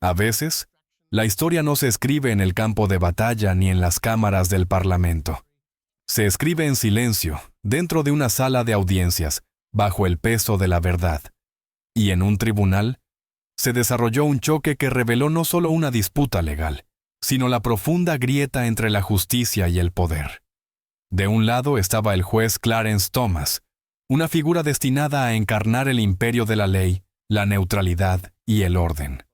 A veces, la historia no se escribe en el campo de batalla ni en las cámaras del Parlamento. Se escribe en silencio, dentro de una sala de audiencias, bajo el peso de la verdad. Y en un tribunal, se desarrolló un choque que reveló no solo una disputa legal, sino la profunda grieta entre la justicia y el poder. De un lado estaba el juez Clarence Thomas, una figura destinada a encarnar el imperio de la ley, la neutralidad y el orden.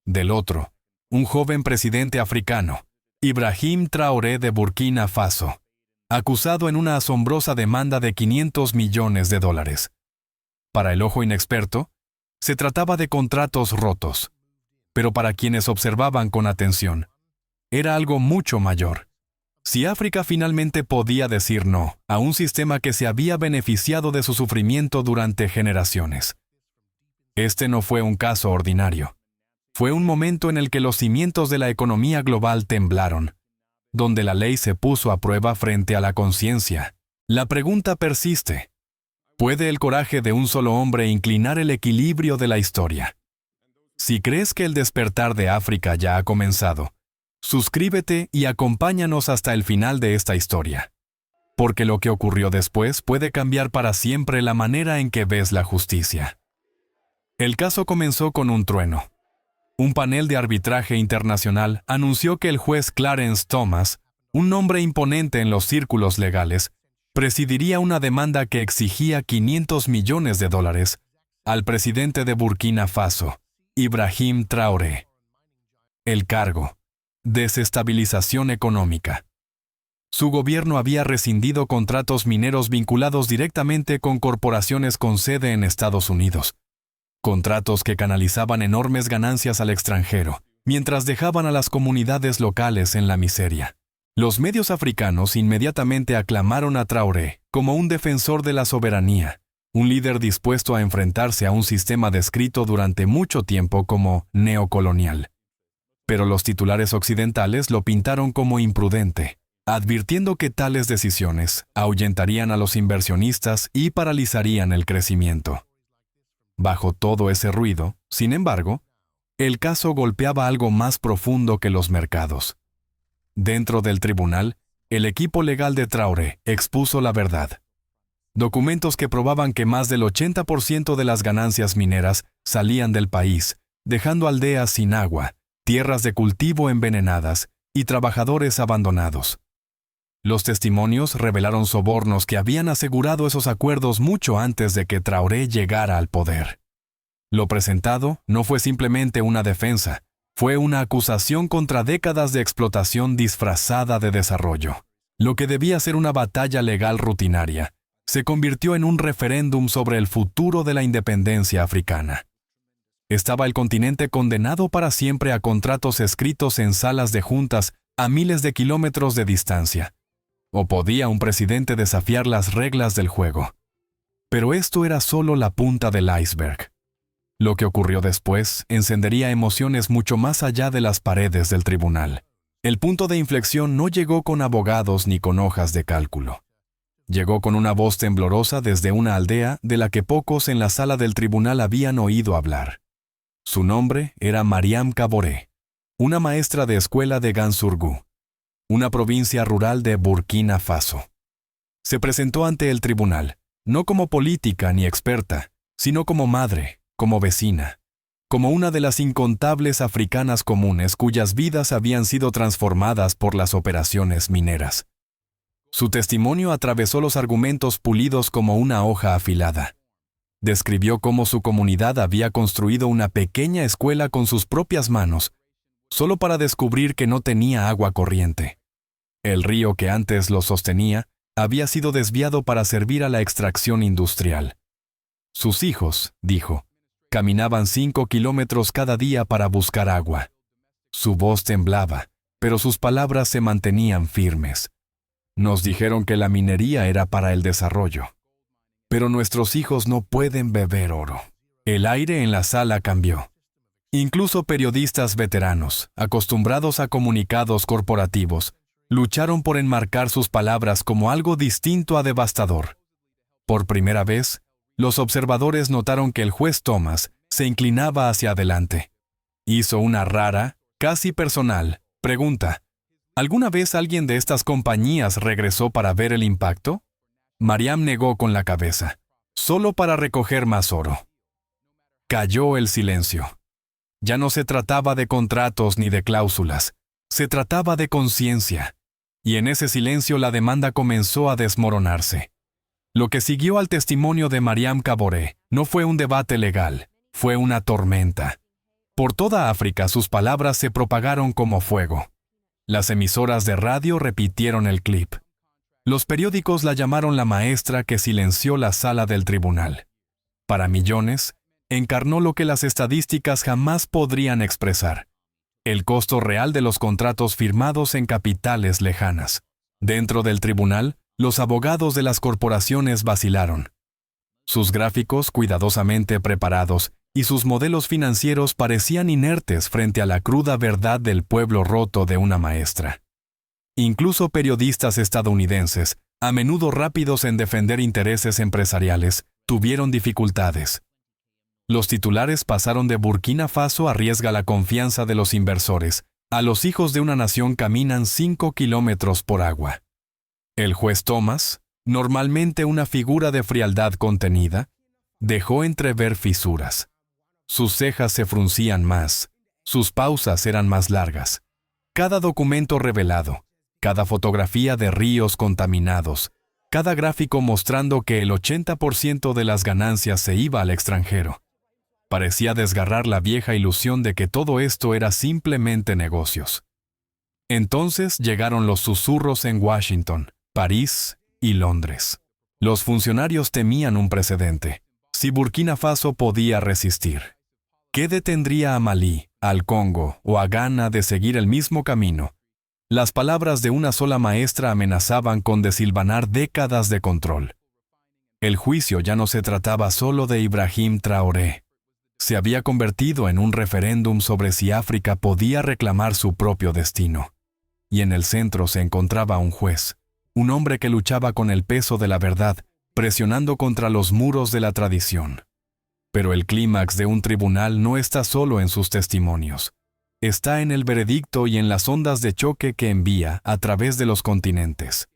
Del otro, un joven presidente africano, Ibrahim Traoré de Burkina Faso, acusado en una asombrosa demanda de $500 millones. Para el ojo inexperto, se trataba de contratos rotos, pero para quienes observaban con atención, era algo mucho mayor. Si África finalmente podía decir no a un sistema que se había beneficiado de su sufrimiento durante generaciones. Este no fue un caso ordinario. Fue un momento en el que los cimientos de la economía global temblaron, donde la ley se puso a prueba frente a la conciencia. La pregunta persiste: ¿puede el coraje de un solo hombre inclinar el equilibrio de la historia? Si crees que el despertar de África ya ha comenzado, suscríbete y acompáñanos hasta el final de esta historia. Porque lo que ocurrió después puede cambiar para siempre la manera en que ves la justicia. El caso comenzó con un trueno. Un panel de arbitraje internacional anunció que el juez Clarence Thomas, un nombre imponente en los círculos legales, presidiría una demanda que exigía $500 millones al presidente de Burkina Faso, Ibrahim Traoré. El cargo: desestabilización económica. Su gobierno había rescindido contratos mineros vinculados directamente con corporaciones con sede en Estados Unidos. Contratos que canalizaban enormes ganancias al extranjero, mientras dejaban a las comunidades locales en la miseria. Los medios africanos inmediatamente aclamaron a Traoré como un defensor de la soberanía, un líder dispuesto a enfrentarse a un sistema descrito durante mucho tiempo como neocolonial. Pero los titulares occidentales lo pintaron como imprudente, advirtiendo que tales decisiones ahuyentarían a los inversionistas y paralizarían el crecimiento. Bajo todo ese ruido, sin embargo, el caso golpeaba algo más profundo que los mercados. Dentro del tribunal, el equipo legal de Traoré expuso la verdad. Documentos que probaban que más del 80% de las ganancias mineras salían del país, dejando aldeas sin agua, tierras de cultivo envenenadas y trabajadores abandonados. Los testimonios revelaron sobornos que habían asegurado esos acuerdos mucho antes de que Traoré llegara al poder. Lo presentado no fue simplemente una defensa, fue una acusación contra décadas de explotación disfrazada de desarrollo. Lo que debía ser una batalla legal rutinaria, se convirtió en un referéndum sobre el futuro de la independencia africana. Estaba el continente condenado para siempre a contratos escritos en salas de juntas a miles de kilómetros de distancia. ¿O podía un presidente desafiar las reglas del juego? Pero esto era solo la punta del iceberg. Lo que ocurrió después encendería emociones mucho más allá de las paredes del tribunal. El punto de inflexión no llegó con abogados ni con hojas de cálculo. Llegó con una voz temblorosa desde una aldea de la que pocos en la sala del tribunal habían oído hablar. Su nombre era Mariam Kaboré, una maestra de escuela de Gansurgu, una provincia rural de Burkina Faso. Se presentó ante el tribunal, no como política ni experta, sino como madre, como vecina, como una de las incontables africanas comunes cuyas vidas habían sido transformadas por las operaciones mineras. Su testimonio atravesó los argumentos pulidos como una hoja afilada. Describió cómo su comunidad había construido una pequeña escuela con sus propias manos, solo para descubrir que no tenía agua corriente. El río que antes lo sostenía había sido desviado para servir a la extracción industrial. Sus hijos, dijo, caminaban 5 kilómetros cada día para buscar agua. Su voz temblaba, pero sus palabras se mantenían firmes. Nos dijeron que la minería era para el desarrollo. Pero nuestros hijos no pueden beber oro. El aire en la sala cambió. Incluso periodistas veteranos, acostumbrados a comunicados corporativos, lucharon por enmarcar sus palabras como algo distinto a devastador. Por primera vez, los observadores notaron que el juez Thomas se inclinaba hacia adelante. Hizo una rara, casi personal, pregunta. ¿Alguna vez alguien de estas compañías regresó para ver el impacto? Mariam negó con la cabeza. Solo para recoger más oro. Cayó el silencio. Ya no se trataba de contratos ni de cláusulas. Se trataba de conciencia. Y en ese silencio la demanda comenzó a desmoronarse. Lo que siguió al testimonio de Mariam Caboret no fue un debate legal, fue una tormenta. Por toda África sus palabras se propagaron como fuego. Las emisoras de radio repitieron el clip. Los periódicos la llamaron la maestra que silenció la sala del tribunal. Para millones, encarnó lo que las estadísticas jamás podrían expresar: el costo real de los contratos firmados en capitales lejanas. Dentro del tribunal, los abogados de las corporaciones vacilaron. Sus gráficos cuidadosamente preparados y sus modelos financieros parecían inertes frente a la cruda verdad del pueblo roto de una maestra. Incluso periodistas estadounidenses, a menudo rápidos en defender intereses empresariales, tuvieron dificultades. Los titulares pasaron de Burkina Faso arriesga la confianza de los inversores, a los hijos de una nación caminan 5 kilómetros por agua. El juez Thomas, normalmente una figura de frialdad contenida, dejó entrever fisuras. Sus cejas se fruncían más, sus pausas eran más largas. Cada documento revelado, cada fotografía de ríos contaminados, cada gráfico mostrando que el 80% de las ganancias se iba al extranjero. Parecía desgarrar la vieja ilusión de que todo esto era simplemente negocios. Entonces llegaron los susurros en Washington, París y Londres. Los funcionarios temían un precedente. Si Burkina Faso podía resistir, ¿qué detendría a Malí, al Congo o a Ghana de seguir el mismo camino? Las palabras de una sola maestra amenazaban con desilvanar décadas de control. El juicio ya no se trataba solo de Ibrahim Traoré. Se había convertido en un referéndum sobre si África podía reclamar su propio destino. Y en el centro se encontraba un juez, un hombre que luchaba con el peso de la verdad, presionando contra los muros de la tradición. Pero el clímax de un tribunal no está solo en sus testimonios. Está en el veredicto y en las ondas de choque que envía a través de los continentes.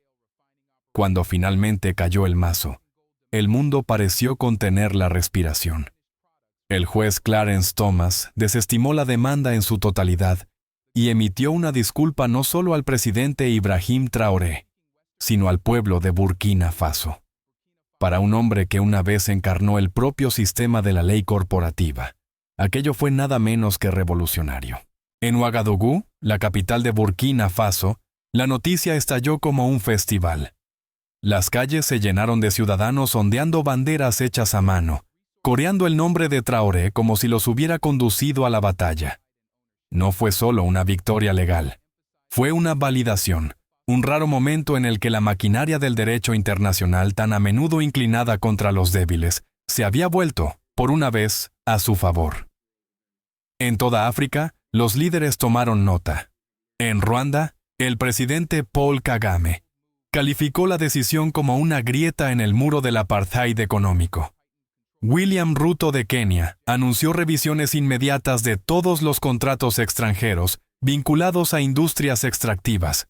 Cuando finalmente cayó el mazo, el mundo pareció contener la respiración. El juez Clarence Thomas desestimó la demanda en su totalidad y emitió una disculpa no solo al presidente Ibrahim Traoré, sino al pueblo de Burkina Faso. Para un hombre que una vez encarnó el propio sistema de la ley corporativa, aquello fue nada menos que revolucionario. En Ouagadougou, la capital de Burkina Faso, la noticia estalló como un festival. Las calles se llenaron de ciudadanos ondeando banderas hechas a mano, coreando el nombre de Traoré como si los hubiera conducido a la batalla. No fue solo una victoria legal, fue una validación, un raro momento en el que la maquinaria del derecho internacional, tan a menudo inclinada contra los débiles, se había vuelto, por una vez, a su favor. En toda África, los líderes tomaron nota. En Ruanda, el presidente Paul Kagame calificó la decisión como una grieta en el muro del apartheid económico. William Ruto de Kenia anunció revisiones inmediatas de todos los contratos extranjeros vinculados a industrias extractivas.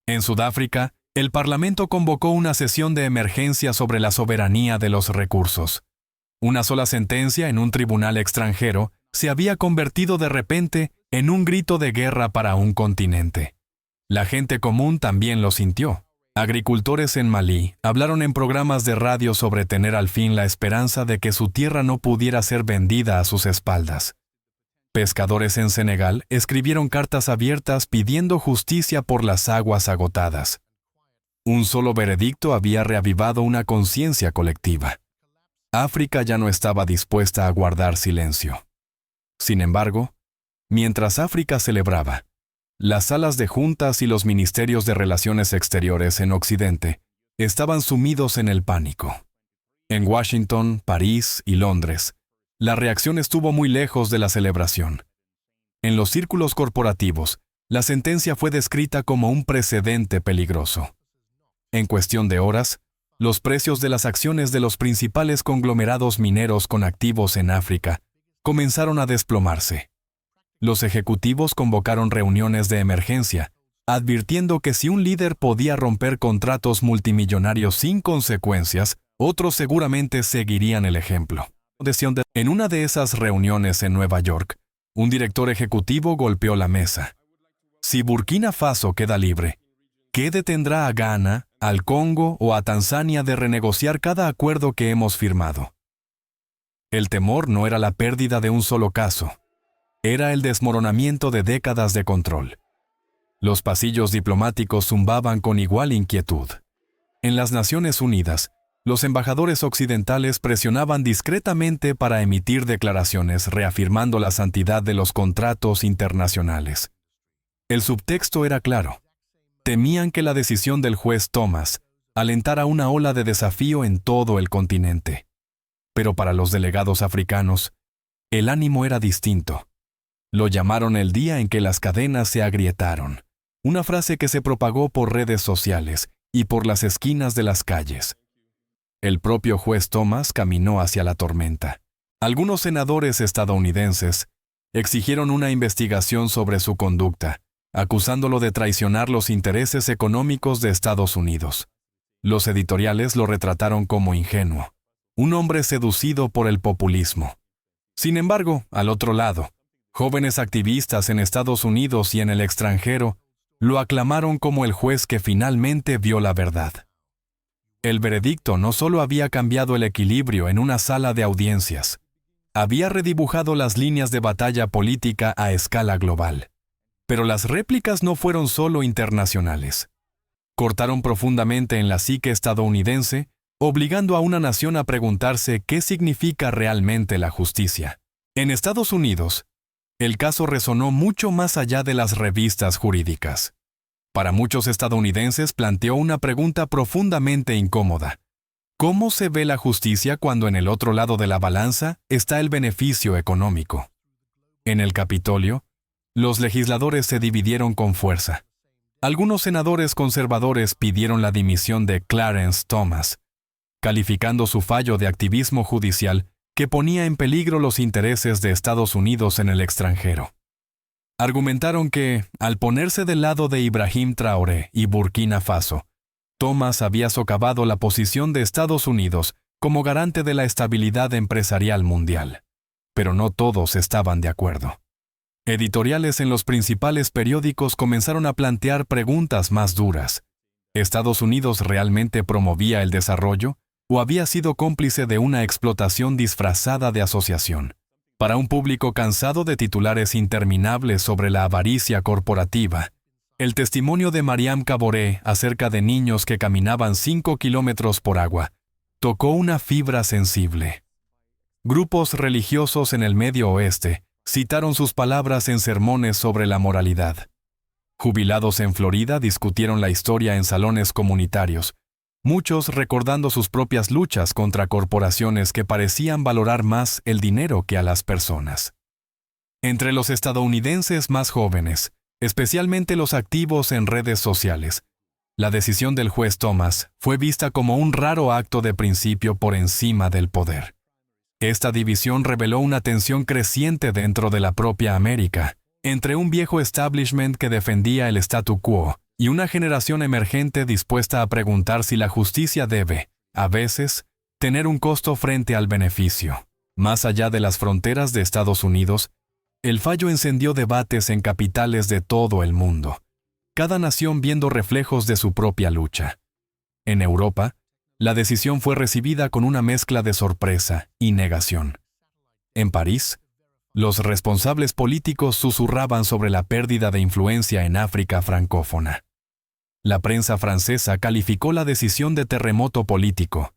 En Sudáfrica, el Parlamento convocó una sesión de emergencia sobre la soberanía de los recursos. Una sola sentencia en un tribunal extranjero se había convertido de repente en un grito de guerra para un continente. La gente común también lo sintió. Agricultores en Malí hablaron en programas de radio sobre tener al fin la esperanza de que su tierra no pudiera ser vendida a sus espaldas. Pescadores en Senegal escribieron cartas abiertas pidiendo justicia por las aguas agotadas. Un solo veredicto había reavivado una conciencia colectiva. África ya no estaba dispuesta a guardar silencio. Sin embargo, mientras África celebraba, las salas de juntas y los ministerios de Relaciones Exteriores en Occidente estaban sumidos en el pánico. En Washington, París y Londres, la reacción estuvo muy lejos de la celebración. En los círculos corporativos, la sentencia fue descrita como un precedente peligroso. En cuestión de horas, los precios de las acciones de los principales conglomerados mineros con activos en África comenzaron a desplomarse. Los ejecutivos convocaron reuniones de emergencia, advirtiendo que si un líder podía romper contratos multimillonarios sin consecuencias, otros seguramente seguirían el ejemplo. En una de esas reuniones en Nueva York, un director ejecutivo golpeó la mesa. Si Burkina Faso queda libre, ¿qué detendrá a Ghana, al Congo o a Tanzania de renegociar cada acuerdo que hemos firmado? El temor no era la pérdida de un solo caso, era el desmoronamiento de décadas de control. Los pasillos diplomáticos zumbaban con igual inquietud. En las Naciones Unidas, los embajadores occidentales presionaban discretamente para emitir declaraciones reafirmando la santidad de los contratos internacionales. El subtexto era claro. Temían que la decisión del juez Thomas alentara una ola de desafío en todo el continente. Pero para los delegados africanos, el ánimo era distinto. Lo llamaron el día en que las cadenas se agrietaron, una frase que se propagó por redes sociales y por las esquinas de las calles. El propio juez Thomas caminó hacia la tormenta. Algunos senadores estadounidenses exigieron una investigación sobre su conducta, acusándolo de traicionar los intereses económicos de Estados Unidos. Los editoriales lo retrataron como ingenuo, un hombre seducido por el populismo. Sin embargo, al otro lado, jóvenes activistas en Estados Unidos y en el extranjero lo aclamaron como el juez que finalmente vio la verdad. El veredicto no solo había cambiado el equilibrio en una sala de audiencias, había redibujado las líneas de batalla política a escala global. Pero las réplicas no fueron solo internacionales. Cortaron profundamente en la psique estadounidense, obligando a una nación a preguntarse qué significa realmente la justicia. En Estados Unidos, el caso resonó mucho más allá de las revistas jurídicas. Para muchos estadounidenses planteó una pregunta profundamente incómoda. ¿Cómo se ve la justicia cuando en el otro lado de la balanza está el beneficio económico? En el Capitolio, los legisladores se dividieron con fuerza. Algunos senadores conservadores pidieron la dimisión de Clarence Thomas, calificando su fallo de activismo judicial que ponía en peligro los intereses de Estados Unidos en el extranjero. Argumentaron que, al ponerse del lado de Ibrahim Traoré y Burkina Faso, Thomas había socavado la posición de Estados Unidos como garante de la estabilidad empresarial mundial. Pero no todos estaban de acuerdo. Editoriales en los principales periódicos comenzaron a plantear preguntas más duras. ¿Estados Unidos realmente promovía el desarrollo o había sido cómplice de una explotación disfrazada de asociación? Para un público cansado de titulares interminables sobre la avaricia corporativa, el testimonio de Mariam Caboré acerca de niños que caminaban 5 kilómetros por agua tocó una fibra sensible. Grupos religiosos en el Medio Oeste citaron sus palabras en sermones sobre la moralidad. Jubilados en Florida discutieron la historia en salones comunitarios, muchos recordando sus propias luchas contra corporaciones que parecían valorar más el dinero que a las personas. Entre los estadounidenses más jóvenes, especialmente los activos en redes sociales, la decisión del juez Thomas fue vista como un raro acto de principio por encima del poder. Esta división reveló una tensión creciente dentro de la propia América, entre un viejo establishment que defendía el statu quo y una generación emergente dispuesta a preguntar si la justicia debe, a veces, tener un costo frente al beneficio. Más allá de las fronteras de Estados Unidos, el fallo encendió debates en capitales de todo el mundo, cada nación viendo reflejos de su propia lucha. En Europa, la decisión fue recibida con una mezcla de sorpresa y negación. En París, los responsables políticos susurraban sobre la pérdida de influencia en África francófona. La prensa francesa calificó la decisión de terremoto político,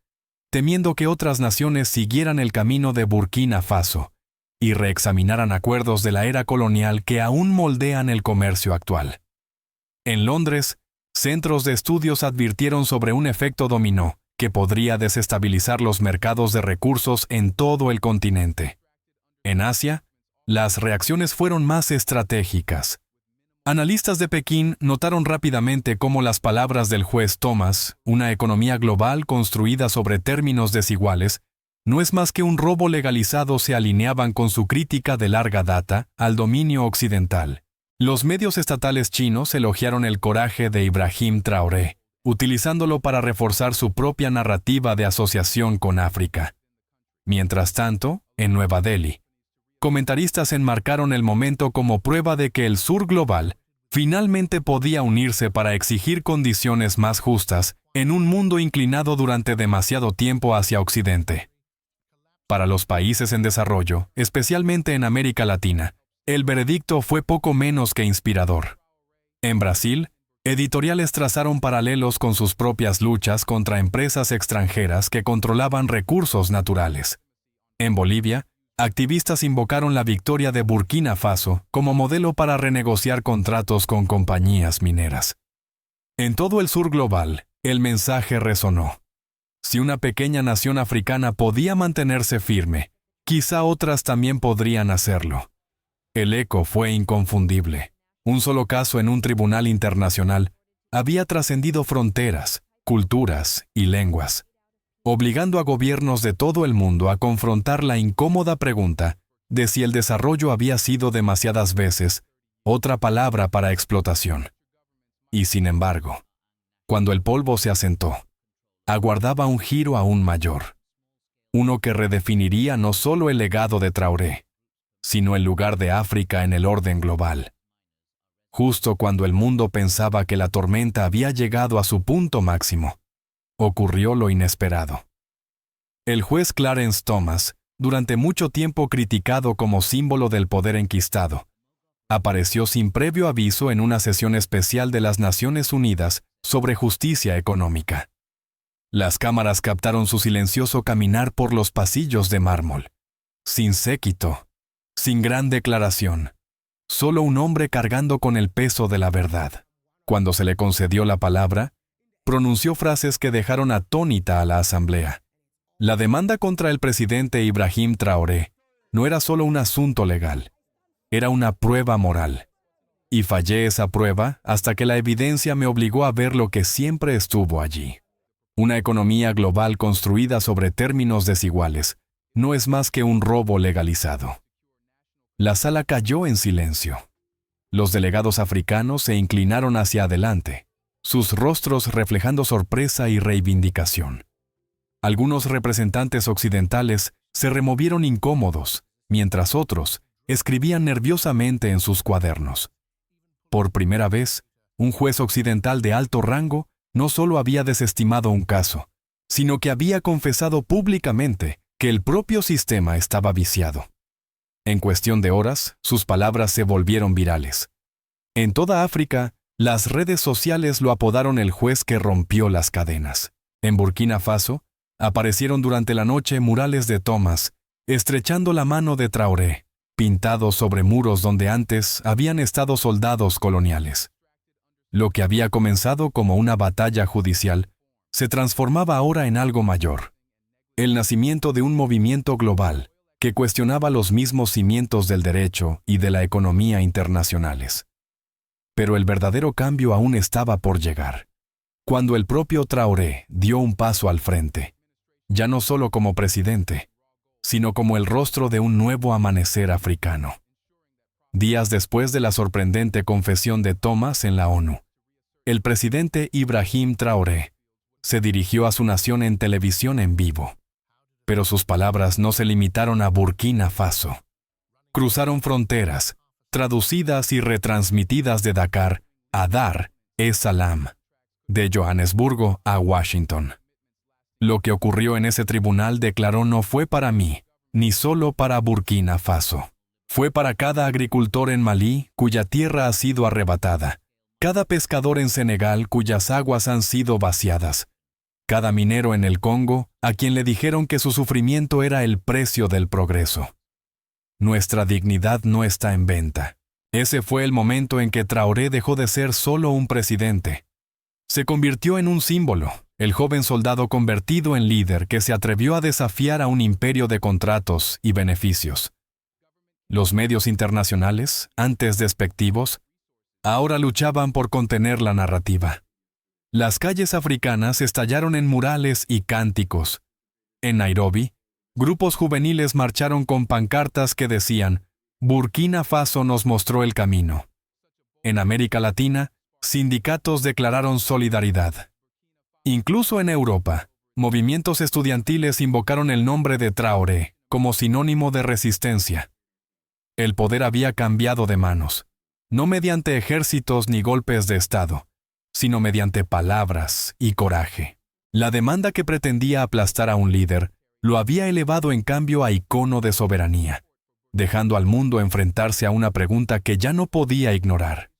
temiendo que otras naciones siguieran el camino de Burkina Faso y reexaminaran acuerdos de la era colonial que aún moldean el comercio actual. En Londres, centros de estudios advirtieron sobre un efecto dominó que podría desestabilizar los mercados de recursos en todo el continente. En Asia, las reacciones fueron más estratégicas. Analistas de Pekín notaron rápidamente cómo las palabras del juez Thomas, una economía global construida sobre términos desiguales, no es más que un robo legalizado, se alineaban con su crítica de larga data al dominio occidental. Los medios estatales chinos elogiaron el coraje de Ibrahim Traoré, utilizándolo para reforzar su propia narrativa de asociación con África. Mientras tanto, en Nueva Delhi, comentaristas enmarcaron el momento como prueba de que el sur global finalmente podía unirse para exigir condiciones más justas en un mundo inclinado durante demasiado tiempo hacia Occidente. Para los países en desarrollo, especialmente en América Latina, el veredicto fue poco menos que inspirador. En Brasil, editoriales trazaron paralelos con sus propias luchas contra empresas extranjeras que controlaban recursos naturales. En Bolivia, activistas invocaron la victoria de Burkina Faso como modelo para renegociar contratos con compañías mineras. En todo el sur global, el mensaje resonó. Si una pequeña nación africana podía mantenerse firme, quizá otras también podrían hacerlo. El eco fue inconfundible. Un solo caso en un tribunal internacional había trascendido fronteras, culturas y lenguas, obligando a gobiernos de todo el mundo a confrontar la incómoda pregunta de si el desarrollo había sido demasiadas veces otra palabra para explotación. Y sin embargo, cuando el polvo se asentó, aguardaba un giro aún mayor, uno que redefiniría no solo el legado de Traoré, sino el lugar de África en el orden global. Justo cuando el mundo pensaba que la tormenta había llegado a su punto máximo, ocurrió lo inesperado. El juez Clarence Thomas, durante mucho tiempo criticado como símbolo del poder enquistado, apareció sin previo aviso en una sesión especial de las Naciones Unidas sobre justicia económica. Las cámaras captaron su silencioso caminar por los pasillos de mármol, sin séquito, sin gran declaración, solo un hombre cargando con el peso de la verdad. Cuando se le concedió la palabra, pronunció frases que dejaron atónita a la asamblea. La demanda contra el presidente Ibrahim Traoré no era solo un asunto legal, era una prueba moral. Y fallé esa prueba hasta que la evidencia me obligó a ver lo que siempre estuvo allí. Una economía global construida sobre términos desiguales no es más que un robo legalizado. La sala cayó en silencio. Los delegados africanos se inclinaron hacia adelante, sus rostros reflejando sorpresa y reivindicación. Algunos representantes occidentales se removieron incómodos, mientras otros escribían nerviosamente en sus cuadernos. Por primera vez, un juez occidental de alto rango no solo había desestimado un caso, sino que había confesado públicamente que el propio sistema estaba viciado. En cuestión de horas, sus palabras se volvieron virales. En toda África, las redes sociales lo apodaron el juez que rompió las cadenas. En Burkina Faso, aparecieron durante la noche murales de Thomas, estrechando la mano de Traoré, pintados sobre muros donde antes habían estado soldados coloniales. Lo que había comenzado como una batalla judicial se transformaba ahora en algo mayor. El nacimiento de un movimiento global que cuestionaba los mismos cimientos del derecho y de la economía internacionales. Pero el verdadero cambio aún estaba por llegar, cuando el propio Traoré dio un paso al frente, ya no solo como presidente, sino como el rostro de un nuevo amanecer africano. Días después de la sorprendente confesión de Thomas en la ONU, el presidente Ibrahim Traoré se dirigió a su nación en televisión en vivo. Pero sus palabras no se limitaron a Burkina Faso. Cruzaron fronteras, traducidas y retransmitidas de Dakar a Dar es Salaam, de Johannesburgo a Washington. Lo que ocurrió en ese tribunal, declaró, no fue para mí, ni solo para Burkina Faso. Fue para cada agricultor en Malí cuya tierra ha sido arrebatada, cada pescador en Senegal cuyas aguas han sido vaciadas, cada minero en el Congo a quien le dijeron que su sufrimiento era el precio del progreso. Nuestra dignidad no está en venta. Ese fue el momento en que Traoré dejó de ser solo un presidente. Se convirtió en un símbolo, el joven soldado convertido en líder que se atrevió a desafiar a un imperio de contratos y beneficios. Los medios internacionales, antes despectivos, ahora luchaban por contener la narrativa. Las calles africanas estallaron en murales y cánticos. En Nairobi, Grupos juveniles marcharon con pancartas que decían, Burkina Faso nos mostró el camino. En América Latina, sindicatos declararon solidaridad. Incluso en Europa, movimientos estudiantiles invocaron el nombre de Traoré como sinónimo de resistencia. El poder había cambiado de manos, no mediante ejércitos ni golpes de Estado, sino mediante palabras y coraje. La demanda que pretendía aplastar a un líder lo había elevado en cambio a icono de soberanía, dejando al mundo enfrentarse a una pregunta que ya no podía ignorar.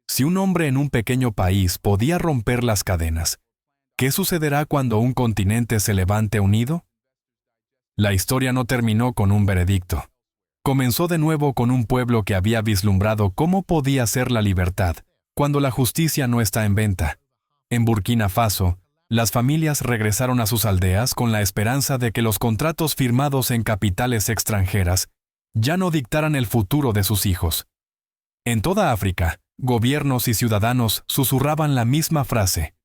Si un hombre en un pequeño país podía romper las cadenas, ¿qué sucederá cuando un continente se levante unido? La historia no terminó con un veredicto. Comenzó de nuevo con un pueblo que había vislumbrado cómo podía ser la libertad cuando la justicia no está en venta. En Burkina Faso, las familias regresaron a sus aldeas con la esperanza de que los contratos firmados en capitales extranjeras ya no dictaran el futuro de sus hijos. En toda África, gobiernos y ciudadanos susurraban la misma frase: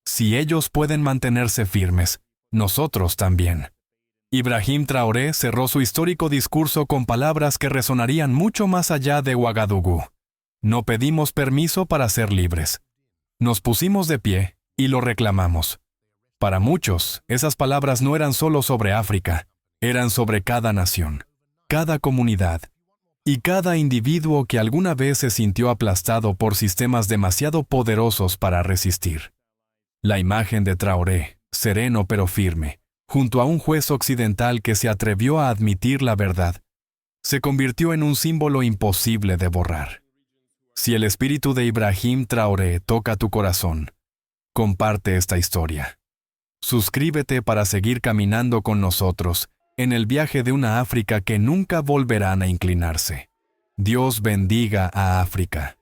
si ellos pueden mantenerse firmes, nosotros también. Ibrahim Traoré cerró su histórico discurso con palabras que resonarían mucho más allá de Ouagadougou. No pedimos permiso para ser libres. Nos pusimos de pie y lo reclamamos. Para muchos, esas palabras no eran solo sobre África, eran sobre cada nación, cada comunidad y cada individuo que alguna vez se sintió aplastado por sistemas demasiado poderosos para resistir. La imagen de Traoré, sereno pero firme, junto a un juez occidental que se atrevió a admitir la verdad, se convirtió en un símbolo imposible de borrar. Si el espíritu de Ibrahim Traoré toca tu corazón, comparte esta historia. Suscríbete para seguir caminando con nosotros en el viaje de una África que nunca volverán a inclinarse. Dios bendiga a África.